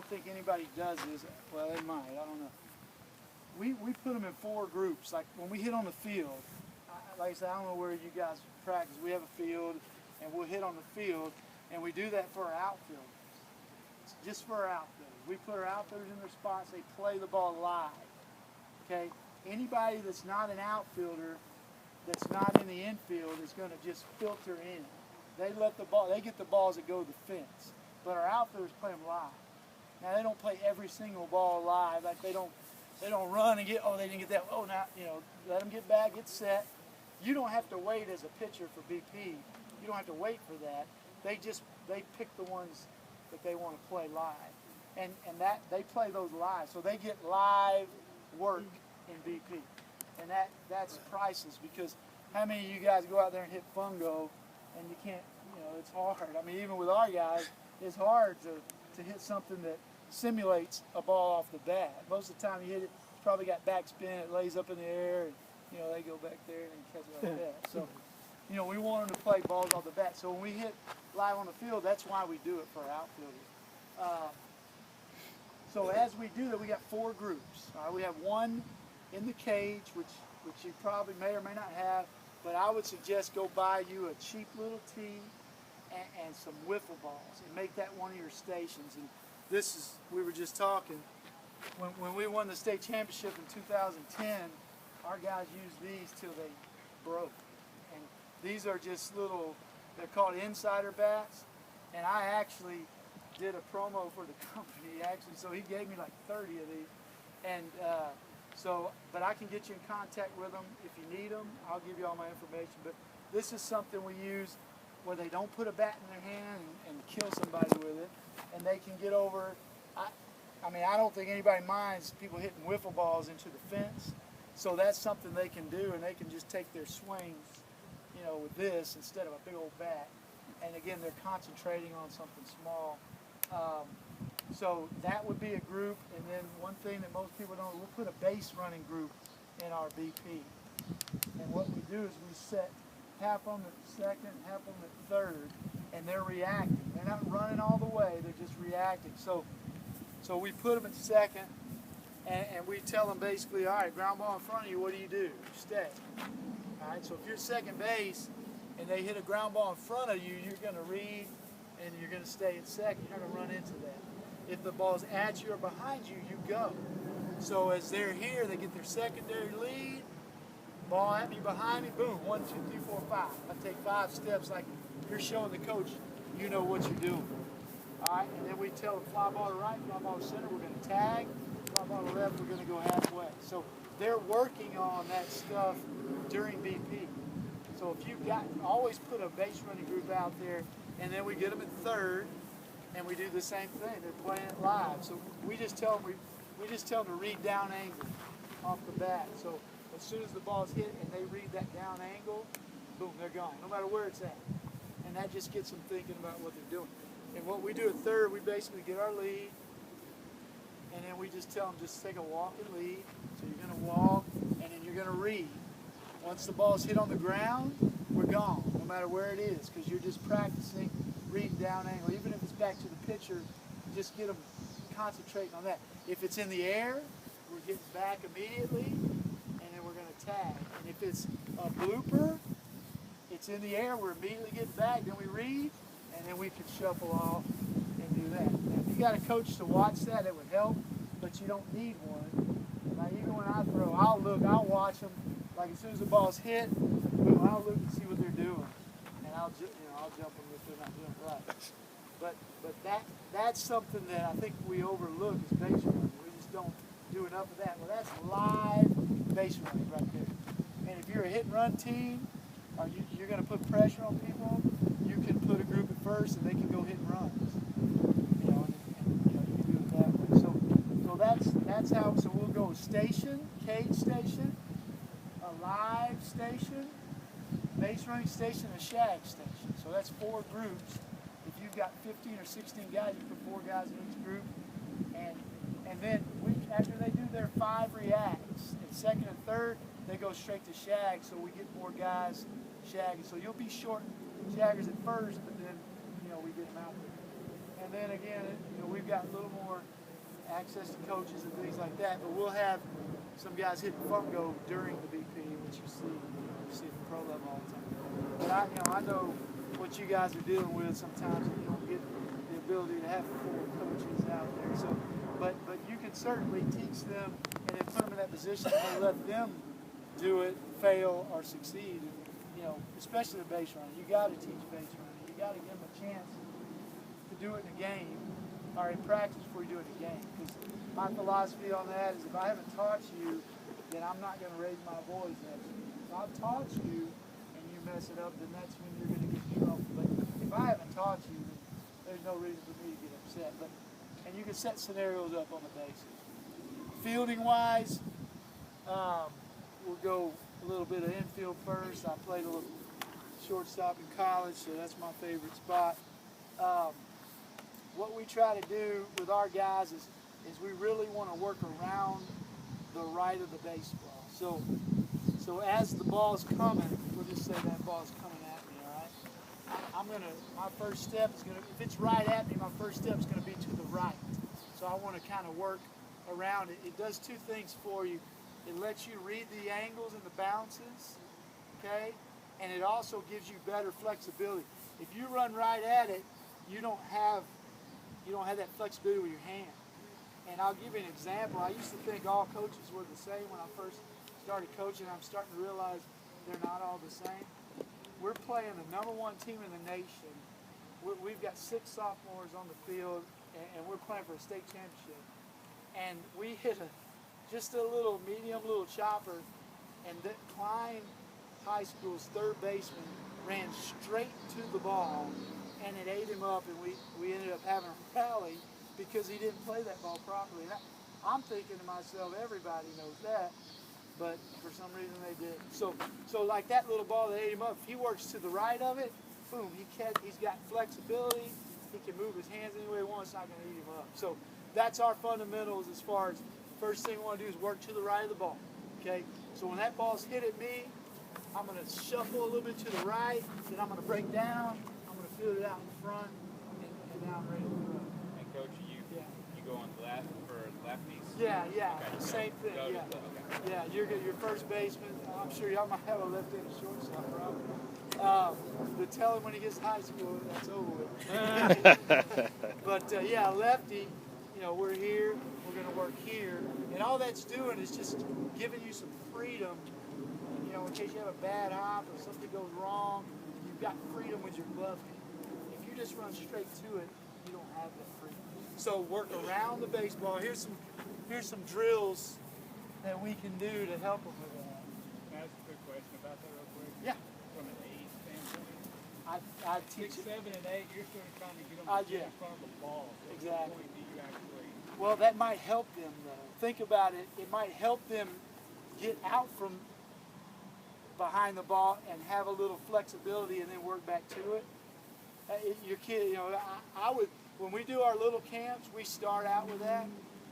don't think anybody does this. Well, they might. I don't know. We put them in 4 groups. Like when we hit on the field, like I said, I don't know where you guys practice. We have a field, and we'll hit on the field, and we do that for our outfielders. It's just for our outfielders. We put our outfielders in their spots. They play the ball live. Okay. Anybody that's not an outfielder, that's not in the infield, is going to just filter in. They let the ball. They get the balls that go to the fence. But our outfielders play them live. Now they don't play every single ball live. Like they don't run and get, oh, they didn't get that. Oh, now, let them get back, get set. You don't have to wait as a pitcher for BP. You don't have to wait for that. They pick the ones that they want to play live. And that they play those live. So they get live work in BP. And that's priceless, because how many of you guys go out there and hit fungo and you can't, it's hard. I mean, even with our guys, it's hard to hit something that simulates a ball off the bat. Most of the time you hit it, it's probably got backspin, it lays up in the air, and they go back there and catch it like that. So, we want them to play balls off the bat. So when we hit live on the field, that's why we do it for our outfielders. So as we do that, we got 4 groups. We have one in the cage, which you probably may or may not have, but I would suggest go buy you a cheap little tee and some wiffle balls and make that one of your stations. And we were just talking, when we won the state championship in 2010, our guys used these till they broke. And these are just little, they're called insider bats, and I actually did a promo for the company, actually, so he gave me like 30 of these. And but I can get you in contact with them if you need them. I'll give you all my information. But this is something we use where they don't put a bat in their hand and kill somebody with it, and they can get over. I mean, I don't think anybody minds people hitting wiffle balls into the fence. So that's something they can do, and they can just take their swings, with this instead of a big old bat. And again, they're concentrating on something small. So that would be a group. And then one thing that most people don't, we'll put a base running group in our BP. And what we do is we set half on the second, half on the third, and they're reacting. They're not running all the way, they're just reacting. So we put them at second, and we tell them basically, all right, ground ball in front of you, what do? You stay. All right, so if you're second base and they hit a ground ball in front of you, you're going to read and you're going to stay at second. You're not going to run into that. If the ball's at you or behind you, you go. So as they're here, they get their secondary lead, ball at me, behind me, boom, 1, 2, 3, 4, 5. I take 5 steps like you're showing the coach you know what you're doing. All right, and then we tell them fly ball to right, fly ball to center, we're going to tag, fly ball to left, we're going to go halfway. So they're working on that stuff during BP. So if you've got, always put a base running group out there, and then we get them at third, and we do the same thing. They're playing it live. So we just tell them to read down angle off the bat. So as soon as the ball's hit and they read that down angle, boom, they're gone, no matter where it's at. And that just gets them thinking about what they're doing. And what we do at third, we basically get our lead, and then we just tell them just take a walking lead. So you're going to walk, and then you're going to read. Once the ball's hit on the ground, we're gone, no matter where it is, because you're just practicing reading down angle. Even if it's back to the pitcher, just get them concentrating on that. If it's in the air, we're getting back immediately, and then we're going to tag. And if it's a blooper, it's in the air, we're immediately getting back, then we read, and then we can shuffle off and do that. Now, if you got a coach to watch that, it would help, but you don't need one. Now, even when I throw, I'll look, I'll watch them. Like as soon as the ball's hit, boom, I'll look and see what they're doing, and I'll jump them if they're not doing it right. But that's something that I think we overlook is base running. We just don't do enough of that. Well, that's live base running right there. And if you're a hit and run team, or you're going to put pressure on people, you can put a group at first and they can go hit and runs. You can do it that way. So that's how. So we'll go station, cage station, a live station, base running station, a shag station. So that's 4 groups. If you've got 15 or 16 guys, you put 4 guys in each group. And then after they do their 5 reacts, in second and third, they go straight to shag, so we get more guys shagging. So you'll be short shaggers at first, but then we get them out there. And then again, we've got a little more access to coaches and things like that. But we'll have some guys hitting fungo during the BP, which you see at the pro level all the time. But I know what you guys are dealing with sometimes. You don't get the ability to have full coaches out there. So, but you can certainly teach them and then put them in that position and let them do it, fail, or succeed. And, especially the base running. You got to teach base running. You got to give them a chance to do it in a game or in practice before you do it in a game. Because my philosophy on that is if I haven't taught you, then I'm not going to raise my voice at you. If I've taught you and you mess it up, then that's when you're going to get in trouble. But if I haven't taught you, then there's no reason for me to get upset. And you can set scenarios up on the bases. Fielding wise, we'll go a little bit of infield first. I played a little shortstop in college, so that's my favorite spot. What we try to do with our guys is we really want to work around the right of the baseball. So as the ball's coming, we'll just say that ball's coming at me, all right? My first step is gonna, if it's right at me, my first step is gonna be to the right. So I want to kind of work around it. It does two things for you. It lets you read the angles and the bounces, okay? And it also gives you better flexibility. If you run right at it, you don't have that flexibility with your hand. And I'll give you an example. I used to think all coaches were the same when I first started coaching. I'm starting to realize they're not all the same. We're playing the #1 team in the nation. We've got 6 sophomores on the field, and we're playing for a state championship. And we hit just a little medium chopper, and Klein High School's third baseman ran straight to the ball, and it ate him up, and we ended up having a rally because he didn't play that ball properly. And I'm thinking to myself, everybody knows that, but for some reason they did. So like that little ball that ate him up, if he works to the right of it, boom, he's got flexibility. He can move his hands any way he wants. It's not going to eat him up. So that's our fundamentals as far as first thing we want to do is work to the right of the ball. Okay? So when that ball's hit at me, I'm going to shuffle a little bit to the right, then I'm going to break down, I'm going to field it out in front, and now I'm ready to throw. And Coach, you go on left for lefties? Yeah. Okay. Same thing, yeah. Okay. Yeah, you're your first baseman. I'm sure y'all might have a left-handed shortstop, probably. But tell him when he gets to high school, that's over with. But yeah, lefty, we're here, we're going to work here. And all that's doing is just giving you some freedom, in case you have a bad hop or something goes wrong, you've got freedom with your glove hand. If you just run straight to it, you don't have that freedom. So work around the baseball. Here's some drills that we can do to help them with that. Can I ask a quick question about that real quick? Yeah. From an age standpoint? I teach 6, 7, and 8, you're sort of trying to get them to get in front of the ball. So Exactly. At what point do you actually... Well, that might help them, though. Think about it. It might help them get out from behind the ball and have a little flexibility and then work back to it. Your kid, I would, when we do our little camps, we start out with that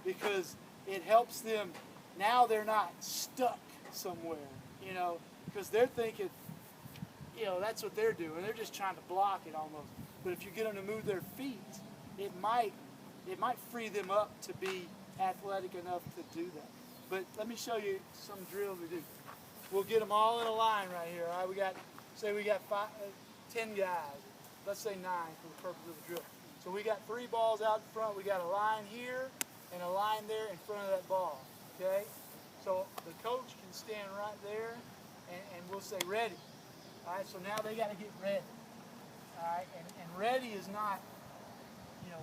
because it helps them. Now they're not stuck somewhere, because they're thinking, that's what they're doing. They're just trying to block it almost. But if you get them to move their feet, it might free them up to be athletic enough to do that. But let me show you some drills we do. We'll get them all in a line right here. All right, we got 10 guys. Let's say 9 for the purpose of the drill. So we got 3 balls out in front. We got a line here and a line there in front of that ball. Okay? So the coach can stand right there and we'll say ready. All right, so now they got to get ready. All right, and ready is not,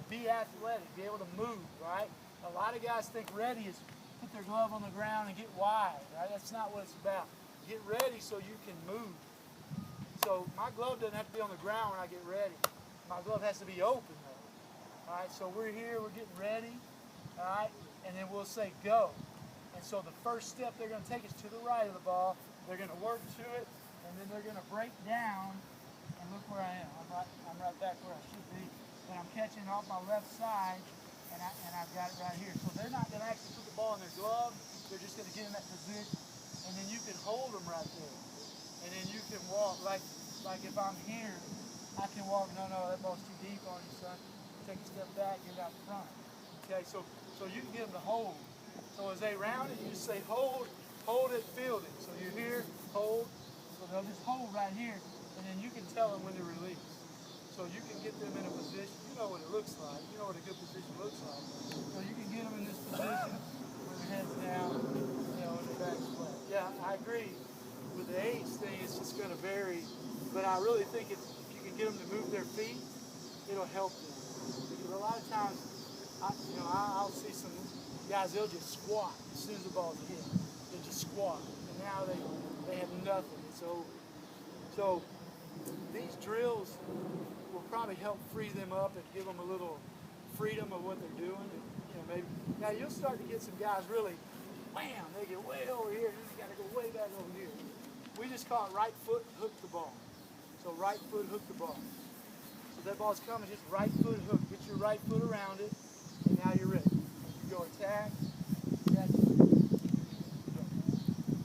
be athletic, be able to move, right? A lot of guys think ready is put their glove on the ground and get wide, right? That's not what it's about. Get ready so you can move. So my glove doesn't have to be on the ground when I get ready. My glove has to be open though. All right, so we're here, we're getting ready, all right? And then we'll say go. And so the first step they're going to take is to the right of the ball. They're going to work to it, and then they're going to break down. And look where I am. I'm right back where I should be. But I'm catching off my left side, and I've got it right here. So they're not going to actually put the ball in their glove. They're just going to get in that position, and then you can hold them right there. And then you can walk like if I'm here, I can walk. No, that ball's too deep on you, son. Take a step back, get out front. Okay, so you can get them to hold. So as they round it, you just say hold it, field it. So you're here, hold. So they'll just hold right here, and then you can tell them when to release. So you can get them in a position, you know what it looks like, you know what a good position looks like. So you can get them in this position where their head's down, you know, and their back's flat. Yeah, I agree. With the age thing, it's just going to vary, but I really think if you can get them to move their feet, it'll help them. Because a lot of times, I'll see some guys, they'll just squat as soon as the ball's hit. They just squat, and now they have nothing. So these drills will probably help free them up and give them a little freedom of what they're doing. And, maybe now you'll start to get some guys really, wham, they get way over here, and then you got to go way back over here. We just call it right foot hook the ball. So right foot hook the ball. So that ball's coming, just right foot hook. Get your right foot around it, and now you're ready. You go attack, attack.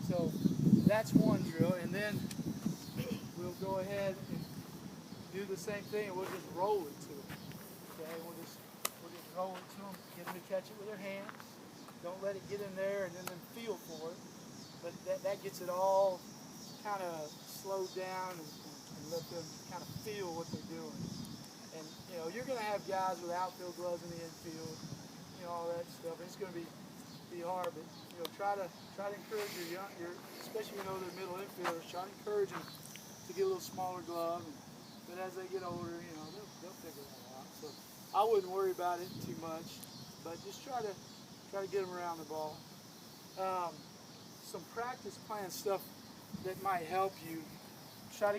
So that's one drill, and then we'll go ahead and do the same thing, and we'll just roll it to them. Okay, we'll just roll it to them, get them to catch it with their hands. Don't let it get in there and then feel for it. But that gets it all kind of slowed down and let them kind of feel what they're doing. And you're going to have guys with outfield gloves in the infield, all that stuff. And it's going to be hard, but try to encourage your especially they're middle infielders. Try to encourage them to get a little smaller glove. But as they get older, they'll figure that out. So I wouldn't worry about it too much, but just try to get them around the ball. Some practice plan stuff that might help you. Try to